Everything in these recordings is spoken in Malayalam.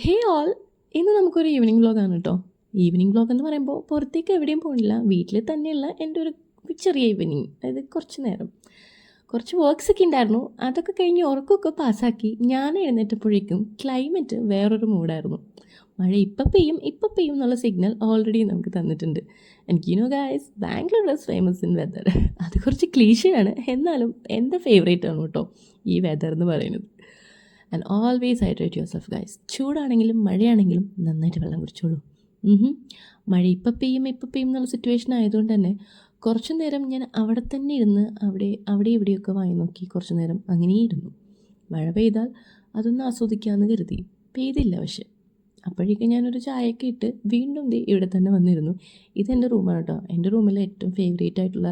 ഹേ ഓൾ, ഇന്ന് നമുക്കൊരു ഈവനിങ് വ്ളോഗാണ് കേട്ടോ. ഈവനിങ് വ്ളോഗ് എന്ന് പറയുമ്പോൾ പുറത്തേക്ക് എവിടെയും പോകണില്ല, വീട്ടിൽ തന്നെയുള്ള എൻ്റെ ഒരു ചെറിയ ഈവനിങ്, അതായത് കുറച്ച് നേരം കുറച്ച് വർക്ക്സ് ഒക്കെ ഉണ്ടായിരുന്നു. അതൊക്കെ കഴിഞ്ഞ് ഉറക്കമൊക്കെ പാസ്സാക്കി ഞാൻ എഴുന്നേറ്റപ്പോഴേക്കും ക്ലൈമറ്റ് വേറൊരു മൂഡായിരുന്നു. മഴ ഇപ്പം പെയ്യും എന്നുള്ള സിഗ്നൽ ഓൾറെഡി നമുക്ക് തന്നിട്ടുണ്ട്. എനിക്ക് you know guys, Bangalore is famous in whether. അത് കുറച്ച് ക്ലീശയാണ്, എന്നാലും എൻ്റെ ഫേവറേറ്റ് ആണ് കേട്ടോ ഈ വെദർ എന്ന് പറയുന്നത്. And always hydrate yourself guys. ചൂടാണെങ്കിലും മഴയാണെങ്കിലും നന്നായിട്ട് വെള്ളം കുടിച്ചോളൂ. മഴ ഇപ്പം പെയ്യും എന്നുള്ള സിറ്റുവേഷൻ ആയതുകൊണ്ട് തന്നെ കുറച്ച് നേരം ഞാൻ അവിടെ തന്നെ ഇരുന്ന് അവിടെ ഇവിടെയൊക്കെ വായി നോക്കി കുറച്ച് നേരം അങ്ങനെ ഇരുന്നു. മഴ പെയ്താൽ അതൊന്ന് ആസ്വദിക്കാമെന്ന് കരുതി. പെയ്തില്ല പക്ഷെ. അപ്പോഴേക്കും ഞാനൊരു ചായയൊക്കെ ഇട്ട് വീണ്ടും ഇവിടെ തന്നെ വന്നിരുന്നു. ഇതെൻ്റെ റൂമാണ് കേട്ടോ. എൻ്റെ റൂമിലെ ഏറ്റവും ഫേവറേറ്റ് ആയിട്ടുള്ള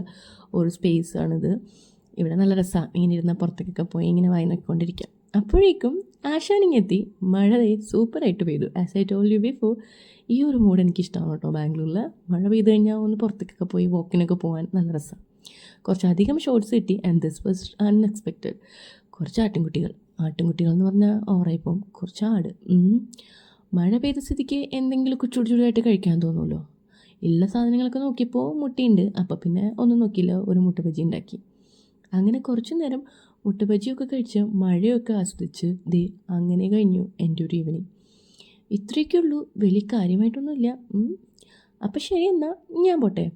ഒരു സ്പേസ് ആണിത്. ഇവിടെ നല്ല രസമാണ് ഇങ്ങനെ ഇരുന്ന പുറത്തേക്കൊക്കെ പോയി ഇങ്ങനെ വായി നോക്കിക്കൊണ്ടിരിക്കാം. അപ്പോഴേക്കും ആശാനിങ് എത്തി. മഴ സൂപ്പറായിട്ട് പെയ്തു. As I told you before, ഈ ഒരു മൂഡ് എനിക്കിഷ്ടമാണ് കേട്ടോ. ബാംഗ്ലൂരിൽ മഴ പെയ്ത് കഴിഞ്ഞാൽ ഒന്ന് പുറത്തേക്കൊക്കെ പോയി വോക്കിനൊക്കെ പോകാൻ നല്ല രസമാണ്. കുറച്ചധികം ഷോർട്സ് കിട്ടി. And this was unexpected. കുറച്ച് ആട്ടിൻകുട്ടികൾ എന്ന് പറഞ്ഞാൽ ഓവറായിപ്പോവും. കുറച്ച് ആട്. മഴ പെയ്ത സ്ഥിതിക്ക് എന്തെങ്കിലുമൊക്കെ ചുടുചുടായിട്ട് കഴിക്കാൻ തോന്നുമല്ലോ. ഉള്ള സാധനങ്ങളൊക്കെ നോക്കിയപ്പോൾ മുട്ടയുണ്ട്. അപ്പോൾ പിന്നെ ഒന്നും നോക്കിയില്ല, ഒരു മുട്ട ബജി ഉണ്ടാക്കി. അങ്ങനെ കുറച്ച് നേരം മുട്ട ബജിയൊക്കെ കഴിച്ച് മഴയൊക്കെ ആസ്വദിച്ച് അങ്ങനെ കഴിഞ്ഞു എൻ്റെ ഒരു ഈവനിങ്. ഇത്രയൊക്കെ ഉള്ളൂ, വലിയ കാര്യമായിട്ടൊന്നുമില്ല. അപ്പം ശരി, എന്നാൽ ഞാൻ പോട്ടെ.